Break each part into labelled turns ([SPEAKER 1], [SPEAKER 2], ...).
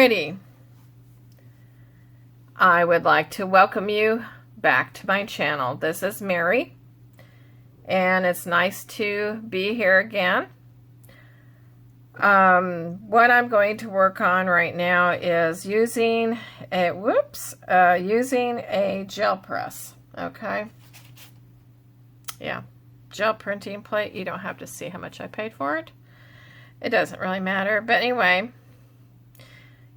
[SPEAKER 1] Alrighty, I would like to welcome you back to my channel. This is Mary, and it's nice to be here again. What I'm going to work on right now is using a gel press. Okay, yeah, gel printing plate. You don't have to see how much I paid for it. It doesn't really matter, but anyway,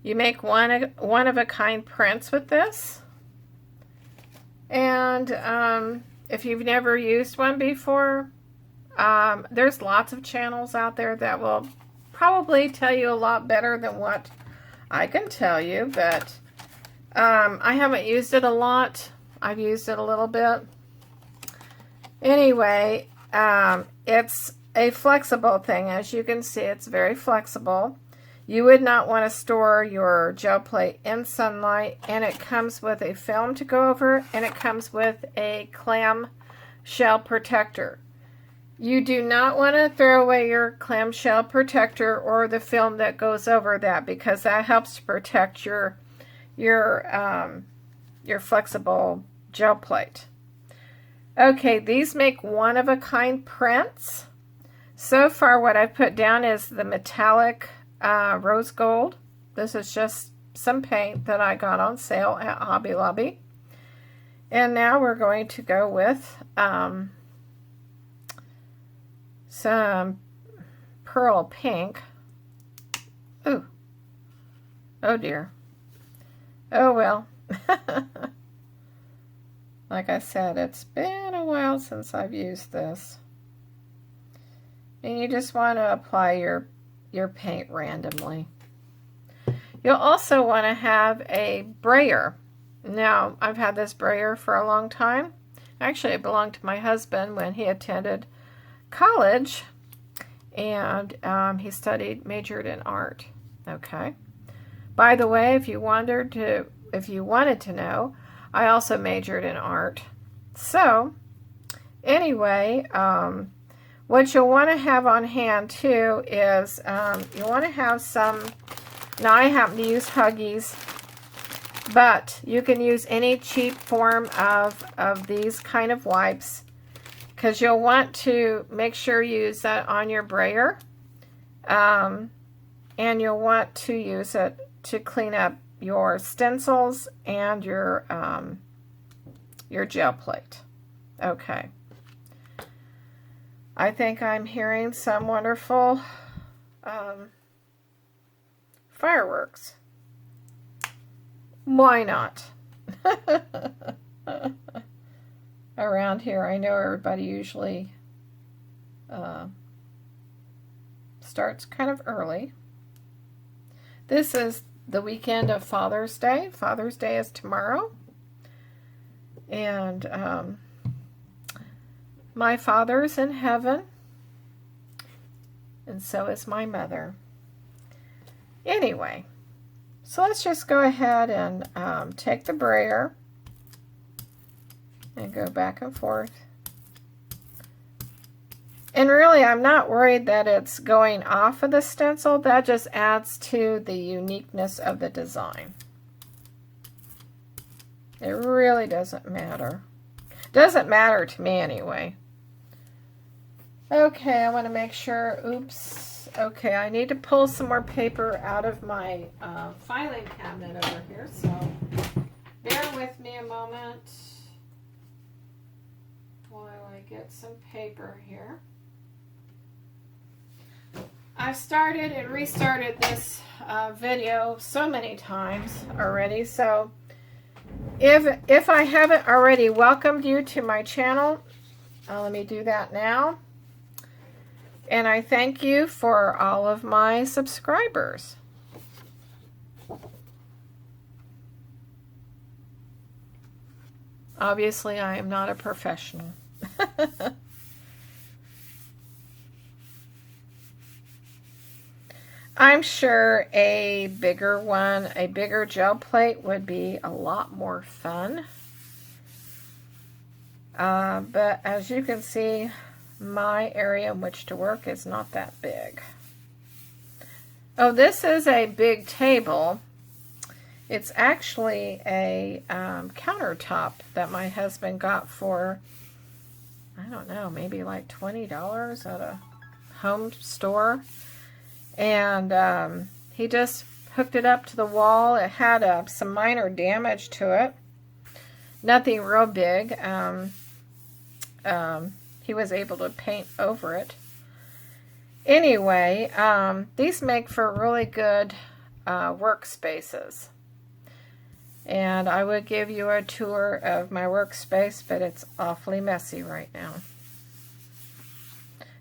[SPEAKER 1] you make one of a kind prints with this, and if you've never used one before, there's lots of channels out there that will probably tell you a lot better than what I can tell you, but I haven't used it a lot. I've used it a little bit. Anyway, it's a flexible thing. As you can see, it's very flexible. You would not want to store your gel plate in sunlight, and it comes with a film to go over, and it comes with a clam shell protector. You do not want to throw away your clamshell protector or the film that goes over that, because that helps to protect your flexible gel plate. Okay, these make one-of-a-kind prints. So far, what I've put down is the metallic rose gold. This is just some paint that I got on sale at Hobby Lobby. And now we're going to go with some pearl pink. Ooh. Oh dear. Oh well. Like I said, it's been a while since I've used this. And you just want to apply your paint randomly. You'll also want to have a brayer. Now, I've had this brayer for a long time. Actually, it belonged to my husband when he attended college, and he majored in art. Okay. By the way, if you wanted to know, I also majored in art. So, anyway, what you'll want to have on hand too is you'll want to have some. Now, I happen to use Huggies, but you can use any cheap form of these kind of wipes, because you'll want to make sure you use that on your brayer, and you'll want to use it to clean up your stencils and your gel plate. Okay. I think I'm hearing some wonderful fireworks. Why not? Around here, I know everybody usually starts kind of early. This is the weekend of Father's Day. Father's Day is tomorrow. And my father's in heaven, and so is my mother. Anyway, so let's just go ahead and take the brayer and go back and forth. And really, I'm not worried that it's going off of the stencil. That just adds to the uniqueness of the design. It really doesn't matter. Doesn't matter to me anyway. Okay, I want to make sure, oops. Okay, I need to pull some more paper out of my filing cabinet over here, so bear with me a moment while I get some paper here. I've started and restarted this video so many times already, so if I haven't already welcomed you to my channel, let me do that now. And I thank you for all of my subscribers. Obviously, I am not a professional. I'm sure a bigger gel plate would be a lot more fun. But as you can see, my area in which to work is not that big. Oh, this is a big table. It's actually a countertop that my husband got for, I don't know, maybe like $20 at a home store. And he just hooked it up to the wall. It had some minor damage to it. Nothing real big. He was able to paint over it. Anyway, these make for really good workspaces. And I would give you a tour of my workspace, but it's awfully messy right now.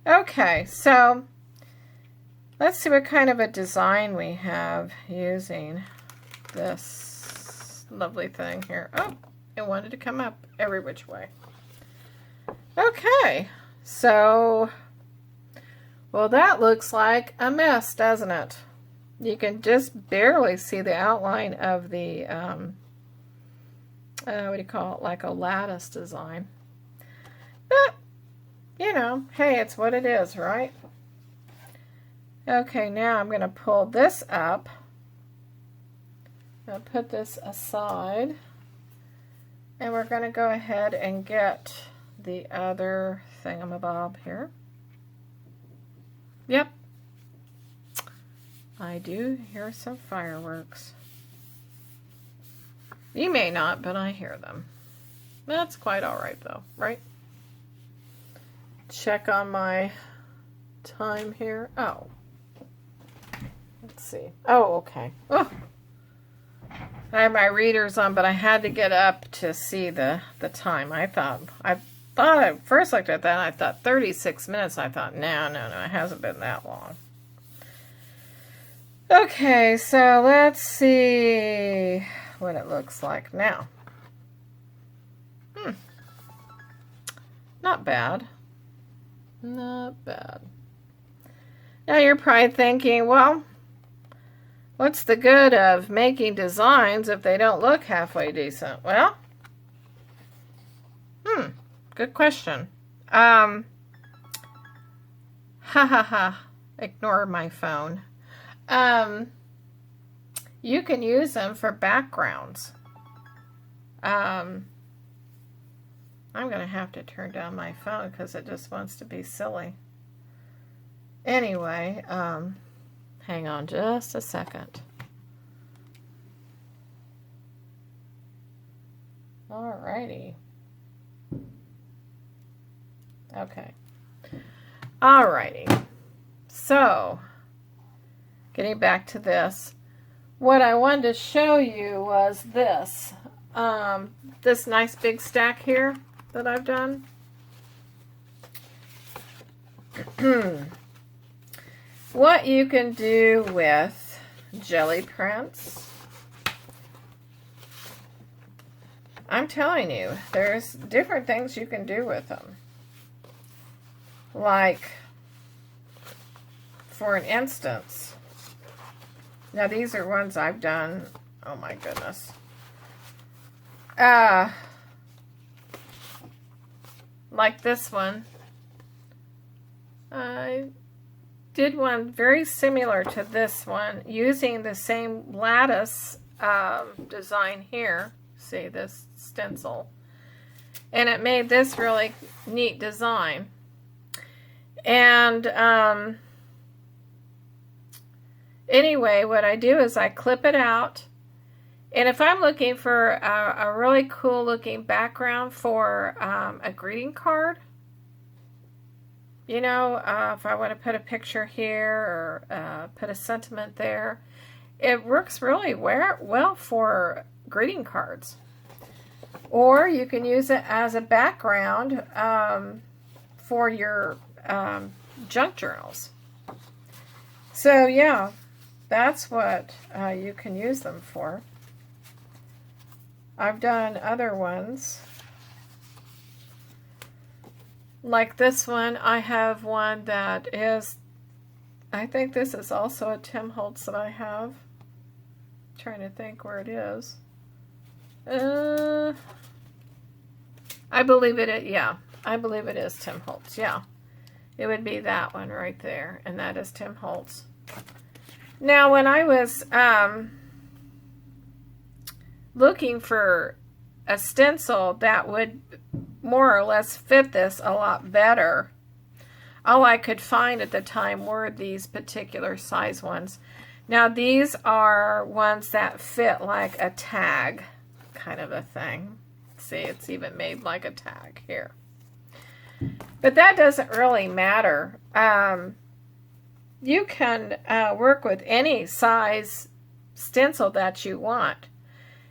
[SPEAKER 1] Okay, so let's see what kind of a design we have using this lovely thing here. Oh, it wanted to come up every which way. Okay, so, well, that looks like a mess, doesn't it? You can just barely see the outline of the, what do you call it, like a lattice design. But, you know, hey, it's what it is, right? Okay, now I'm going to pull this up. I'll put this aside. And we're going to go ahead and get the other thingamabob here. Yep. I do hear some fireworks. You may not, but I hear them. That's quite alright though, right? Check on my time here. Oh. Let's see. Oh, okay. Oh. I have my readers on, but I had to get up to see the time. I thought I first looked at that and I thought 36 minutes. I thought, no, it hasn't been that long. Okay, so let's see what it looks like now. Not bad. Not bad. Now you're probably thinking, well, what's the good of making designs if they don't look halfway decent? Well, good question. Ignore my phone. You can use them for backgrounds. I'm going to have to turn down my phone because it just wants to be silly. Anyway, hang on just a second. Alrighty. Okay. Alrighty. So, getting back to this, what I wanted to show you was this. This nice big stack here that I've done. What you can do with jelly prints. I'm telling you, there's different things you can do with them. Like, for an instance, now these are ones I've done, oh my goodness. Like this one. I did one very similar to this one using the same lattice design here. See this stencil. And it made this really neat design. And anyway, what I do is I clip it out. And if I'm looking for a really cool looking background for a greeting card, you know, if I want to put a picture here or put a sentiment there, it works really well for greeting cards. Or you can use it as a background for your junk journals. So yeah, that's what you can use them for. I've done other ones. Like this one, I have one that is, I think this is also a Tim Holtz that I have. I'm trying to think where it is. I believe it, yeah. I believe it is Tim Holtz, yeah. It would be that one right there, and that is Tim Holtz. Now, when I was looking for a stencil that would more or less fit this a lot better, all I could find at the time were these particular size ones. Now these are ones that fit like a tag kind of a thing. See, it's even made like a tag here. But that doesn't really matter. You can work with any size stencil that you want.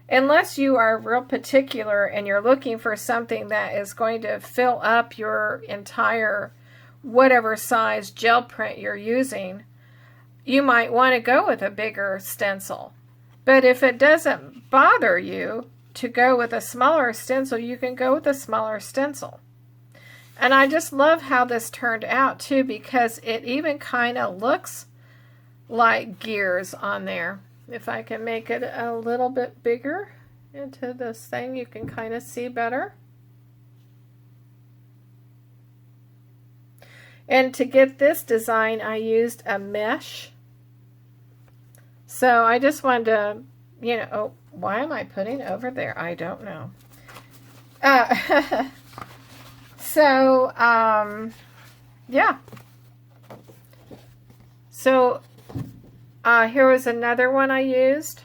[SPEAKER 1] Unless you are real particular and you're looking for something that is going to fill up your entire whatever size gel print you're using, you might want to go with a bigger stencil. But if it doesn't bother you to go with a smaller stencil, you can go with a smaller stencil. And I just love how this turned out too, because it even kind of looks like gears on there. If I can make it a little bit bigger into this thing, you can kind of see better. And to get this design, I used a mesh. So I just wanted to, you know, oh, why am I putting over there? I don't know. Yeah. So here was another one I used.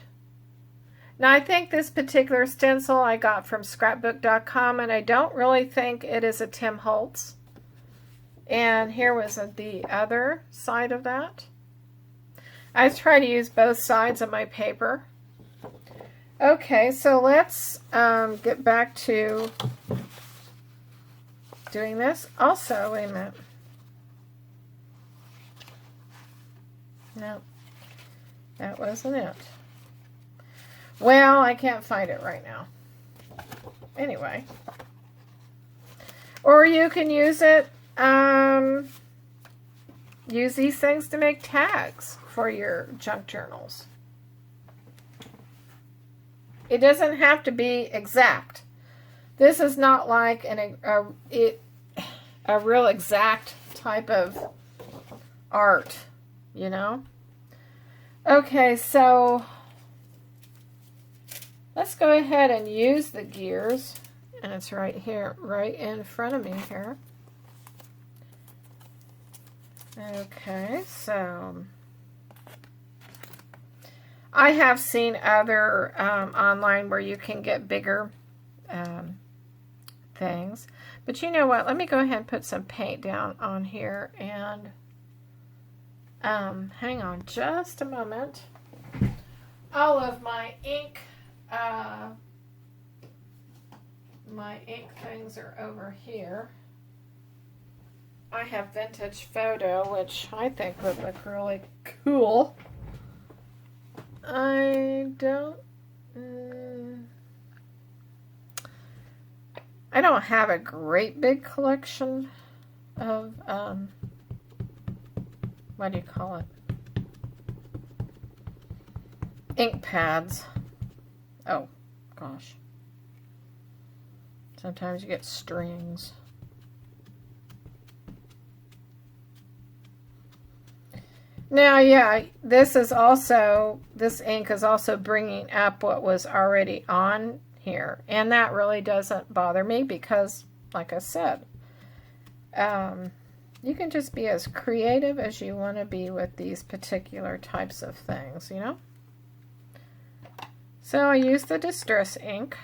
[SPEAKER 1] Now I think this particular stencil I got from scrapbook.com, and I don't really think it is a Tim Holtz. And here was the other side of that. I try to use both sides of my paper. Okay, so let's get back to doing this. Also, wait a minute. No, that wasn't it. Well, I can't find it right now. Anyway. Or you can use it, use these things to make tags for your junk journals. It doesn't have to be exact. This is not like a real exact type of art, you know? Okay, so let's go ahead and use the gears. And it's right here, right in front of me here. Okay, so I have seen other online where you can get bigger things. But you know what? Let me go ahead and put some paint down on here. And hang on just a moment. All of my ink things are over here. I have vintage photo, which I think would look really cool. I don't have a great big collection of what do you call it? Ink pads. Oh gosh. Sometimes you get strings. Now, yeah, this ink is also bringing up what was already on here. And that really doesn't bother me because, like I said, you can just be as creative as you want to be with these particular types of things, you know? So I use the Distress ink.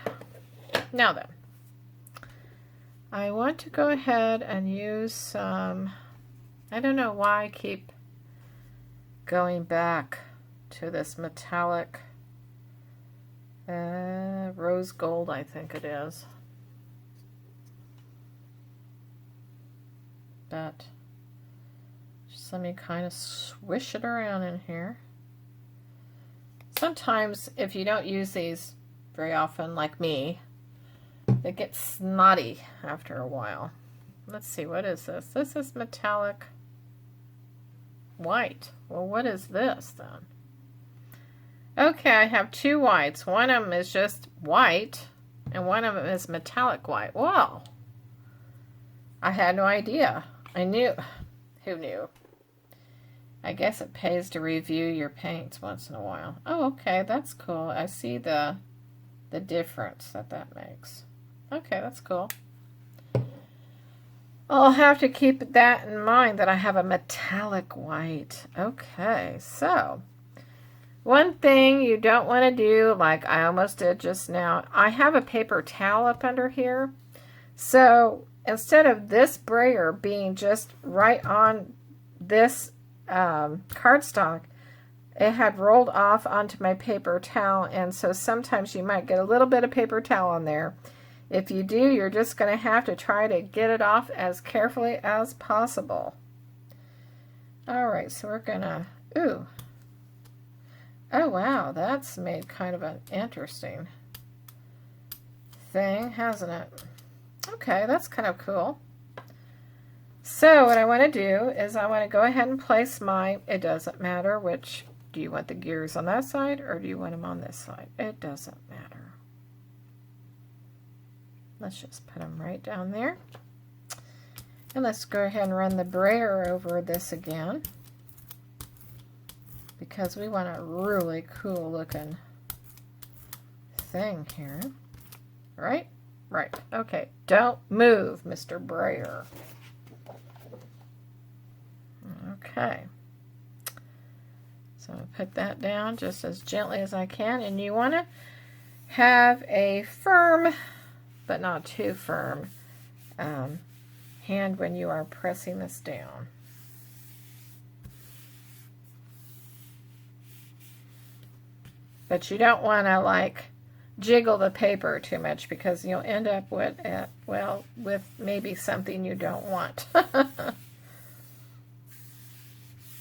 [SPEAKER 1] Now then, I want to go ahead and use some, I don't know why I keep going back to this metallic rose gold, I think it is. But just let me kind of swish it around in here. Sometimes if you don't use these very often, like me, they get snotty after a while. Let's see, what is this? This is metallic white. Well, what is this then? Okay, I have two whites. One of them is just white, and one of them is metallic white. Wow. I had no idea. I knew. Who knew? I guess it pays to review your paints once in a while. Oh, okay, that's cool. I see the the difference that makes. Okay, that's cool. I'll have to keep that in mind, that I have a metallic white. Okay, so one thing you don't want to do, like I almost did just now, I have a paper towel up under here. So instead of this brayer being just right on this cardstock, it had rolled off onto my paper towel, and so sometimes you might get a little bit of paper towel on there. If you do, you're just going to have to try to get it off as carefully as possible. All right, so we're going to, ooh. Oh, wow, that's made kind of an interesting thing, hasn't it? Okay, that's kind of cool. So what I want to do is I want to go ahead and place my, it doesn't matter which, do you want the gears on that side or do you want them on this side? It doesn't matter. Let's just put them right down there. And let's go ahead and run the brayer over this again, because we want a really cool looking thing here. Right? Right. Okay. Don't move, Mr. Brayer. Okay. So I'll put that down just as gently as I can. And you want to have a firm, but not too firm, hand when you are pressing this down. But you don't want to like jiggle the paper too much, because you'll end up with with maybe something you don't want.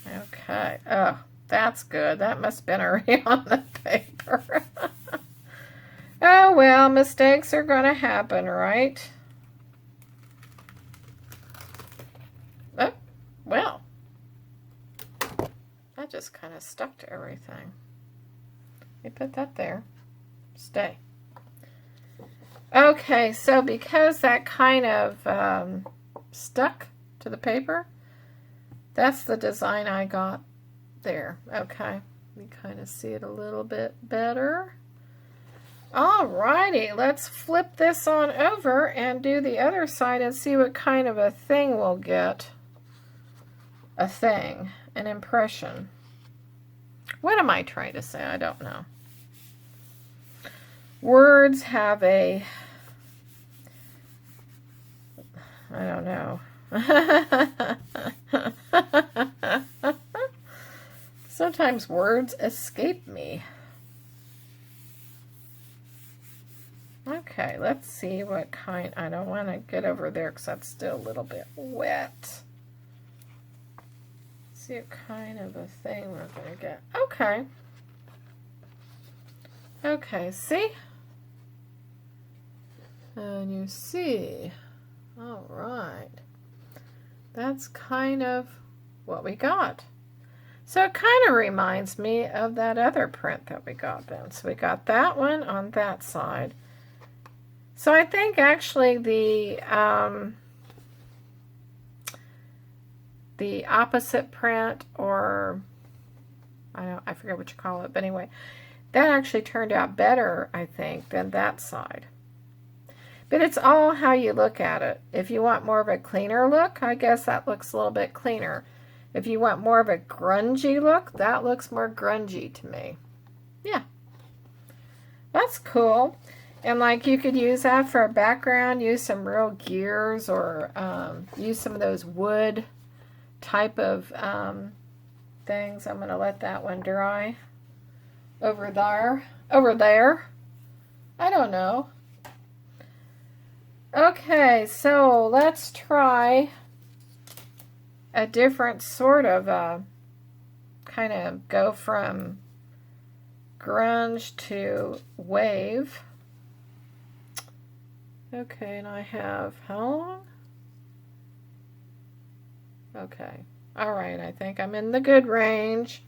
[SPEAKER 1] Okay. Oh, that's good. That must have been already on the paper. Oh, well, mistakes are going to happen, right? Oh, well. That just kind of stuck to everything. You put that there. Stay. Okay, so because that kind of stuck to the paper, that's the design I got there. Okay, you kind of see it a little bit better. Alrighty, let's flip this on over and do the other side and see what kind of a thing we'll get. A thing, an impression. What am I trying to say? I don't know. Words have a, I don't know. Sometimes words escape me. Okay, let's see what kind. I don't want to get over there because that's still a little bit wet. See what kind of a thing we're going to get. Okay. Okay, see? And you see. All right. That's kind of what we got. So it kind of reminds me of that other print that we got then. So we got that one on that side. So I think actually the opposite print, or I forget what you call it, but anyway, that actually turned out better, I think, than that side. But it's all how you look at it. If you want more of a cleaner look, I guess that looks a little bit cleaner. If you want more of a grungy look, that looks more grungy to me. Yeah. That's cool. And like you could use that for a background, use some real gears, or use some of those wood type of things. I'm going to let that one dry. Over there. I don't know. Okay, so let's try a different sort of kind of go from grunge to wave. Okay, and I have how long? Okay. All right, I think I'm in the good range.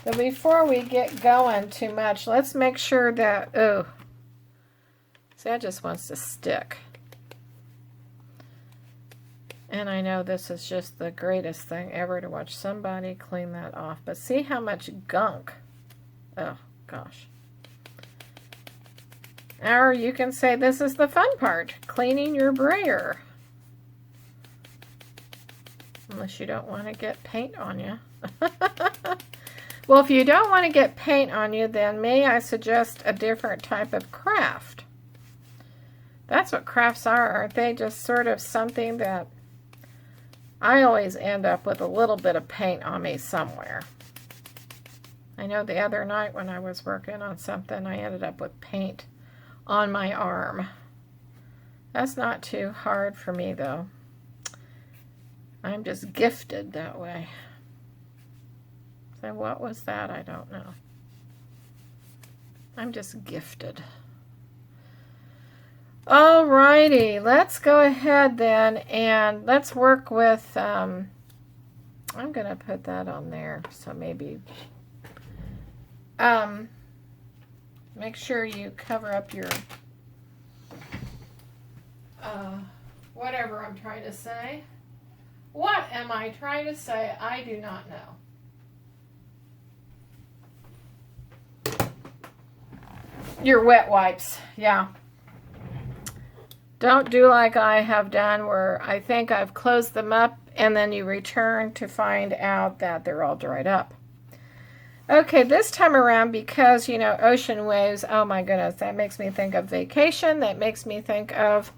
[SPEAKER 1] But before we get going too much, let's make sure that, oh, see, that just wants to stick. And I know this is just the greatest thing ever to watch somebody clean that off. But see how much gunk. Oh, gosh. Or you can say this is the fun part, cleaning your brayer. Unless you don't want to get paint on you. Well, if you don't want to get paint on you, then may I suggest a different type of craft? That's what crafts are, aren't they? Just sort of something that I always end up with a little bit of paint on me somewhere. I know the other night when I was working on something, I ended up with paint on my arm. That's not too hard for me, though. I'm just gifted that way. So what was that? I don't know. I'm just gifted. Alrighty, let's go ahead then and let's work with, I'm going to put that on there, so maybe, make sure you cover up your, whatever I'm trying to say. What am I trying to say? I do not know. Your wet wipes, yeah. Don't do like I have done where I think I've closed them up and then you return to find out that they're all dried up. Okay, this time around, because, you know, ocean waves, oh my goodness, that makes me think of vacation. That makes me think of,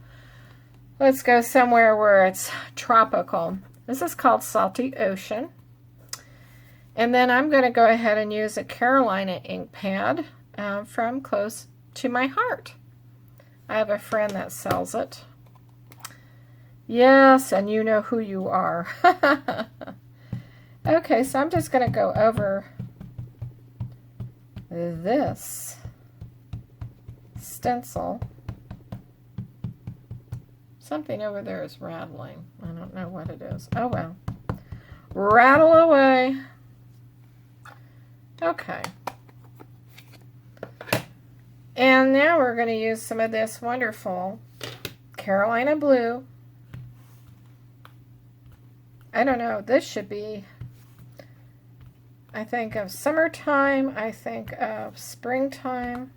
[SPEAKER 1] let's go somewhere where it's tropical. This is called Salty Ocean. And then I'm going to go ahead and use a Carolina ink pad from Close to My Heart. I have a friend that sells it. Yes, and you know who you are. Okay, so I'm just going to go over this stencil. Something over there is rattling. I don't know what it is. Oh well. Rattle away. Okay. And now we're going to use some of this wonderful Carolina blue. I don't know. This should be, I think of summertime. I think of springtime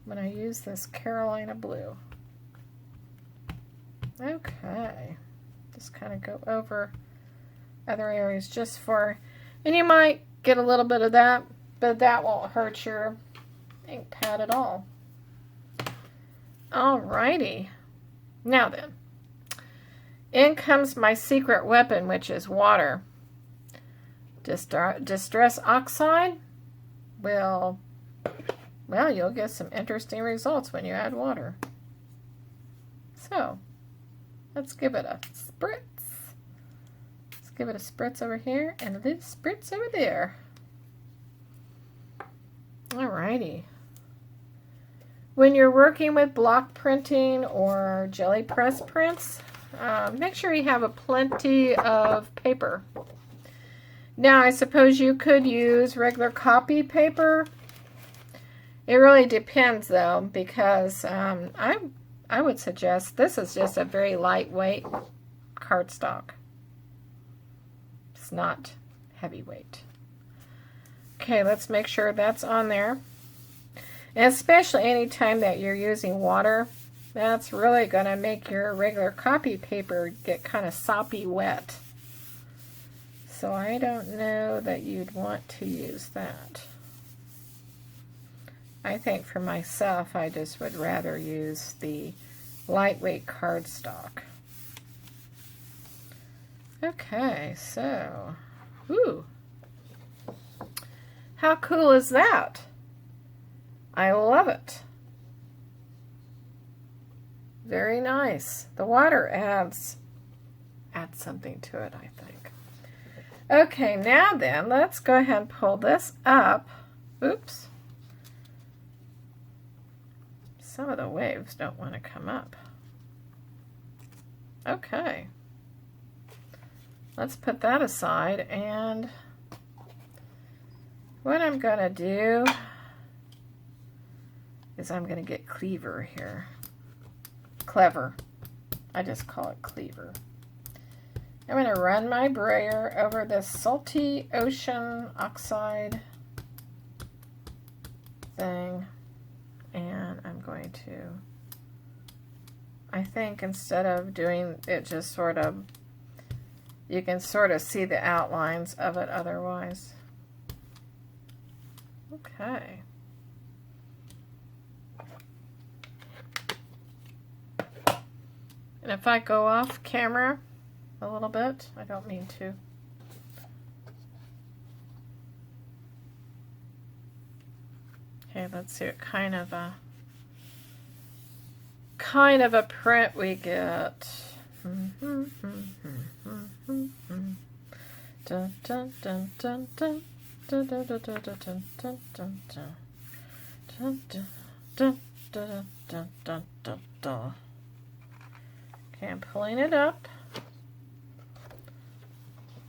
[SPEAKER 1] when I use this Carolina blue. Okay. Just kind of go over other areas just for, and you might get a little bit of that, but that won't hurt your ink pad at all. Alrighty. Now then, in comes my secret weapon, which is water. Distress oxide will, well, you'll get some interesting results when you add water. So, let's give it a spritz. Let's give it a spritz over here and a little spritz over there. Alrighty. When you're working with block printing or jelly press prints, make sure you have a plenty of paper. Now, I suppose you could use regular copy paper. It really depends, though, because I would suggest this is just a very lightweight cardstock. It's not heavyweight. Okay, let's make sure that's on there. And especially anytime that you're using water, that's really going to make your regular copy paper get kind of soppy wet. So I don't know that you'd want to use that. I think for myself, I just would rather use the lightweight cardstock. Okay, so, ooh. How cool is that? I love it. Very nice. The water adds something to it, I think. Okay, now then, let's go ahead and pull this up. Oops. Some of the waves don't want to come up. Okay. Let's put that aside, and what I'm going to do is I'm going to get Cleaver here. Clever. I just call it Cleaver. I'm going to run my brayer over this Salty Ocean oxide thing. And I'm going to, I think instead of doing it just sort of, you can sort of see the outlines of it otherwise. Okay. And if I go off camera a little bit, I don't mean to. Okay, let's see what kind of a print we get. Dun, dun, dun, dun, dun, dun. Dun, dun, dun, dun, dun, dun, dun, dun, dun. Dun, dun, dun, dun, dun, dun, dun. Okay, I'm pulling it up.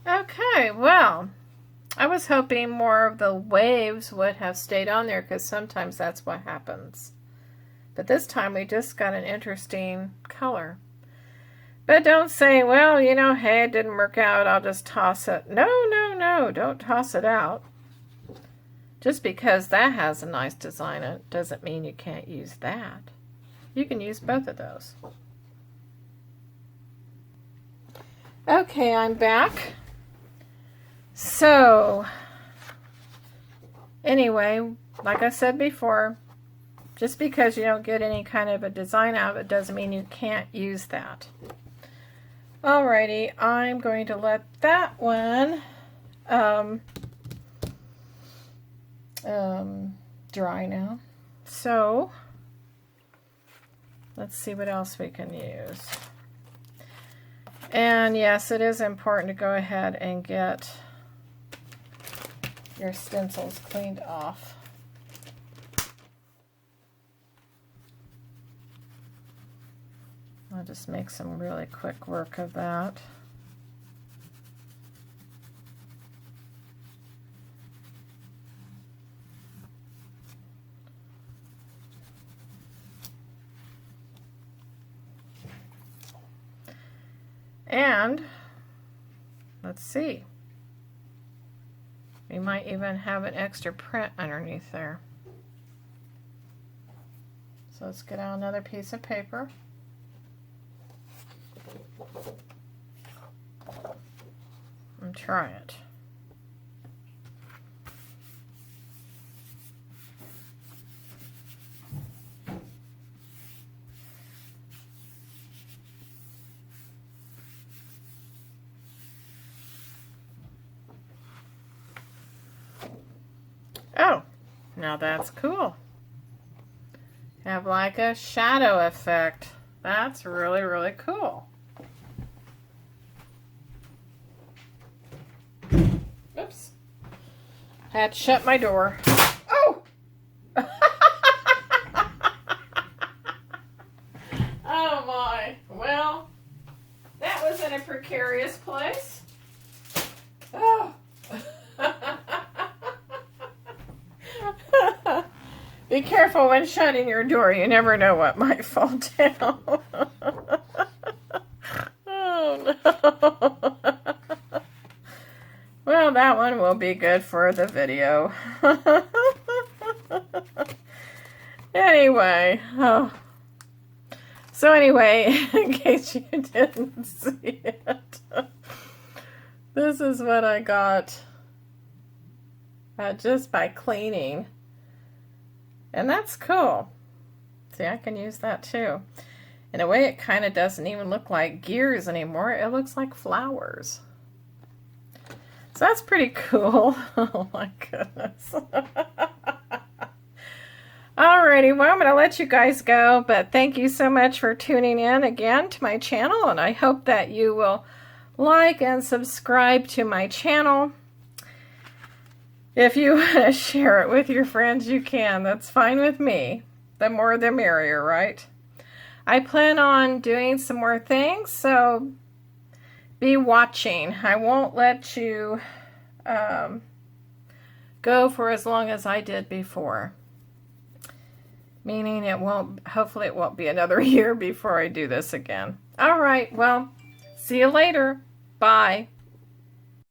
[SPEAKER 1] Okay, well, I was hoping more of the waves would have stayed on there because sometimes that's what happens. But this time we just got an interesting color. But don't say, well, you know, hey, it didn't work out, I'll just toss it. No, no, no, don't toss it out. Just because that has a nice design, it doesn't mean you can't use that. You can use both of those. Okay, I'm back. So, anyway, like I said before, just because you don't get any kind of a design out of it doesn't mean you can't use that. Alrighty, I'm going to let that one dry now. So, let's see what else we can use. And yes, it is important to go ahead and get your stencils cleaned off. I'll just make some really quick work of that. And let's see, we might even have an extra print underneath there. So let's get out another piece of paper. And try it. Oh, now that's cool. Have like a shadow effect. That's really, really cool. Oops. I had to shut my door. Oh! Oh my. Well, that was in a precarious place. Oh. Be careful when shutting your door. You never know what might fall down. Oh no. Well, that one will be good for the video. Anyway. Oh. So anyway, in case you didn't see it, this is what I got just by cleaning. And that's cool. See, I can use that too. In a way, it kind of doesn't even look like gears anymore. It looks like flowers. So that's pretty cool. Oh my goodness. Alrighty, well, I'm going to let you guys go, but thank you so much for tuning in again to my channel, and I hope that you will like and subscribe to my channel. If you want to share it with your friends, you can. That's fine with me. The more the merrier, right? I plan on doing some more things, so be watching. I won't let you go for as long as I did before. Meaning hopefully it won't be another year before I do this again. All right, well, see you later. Bye.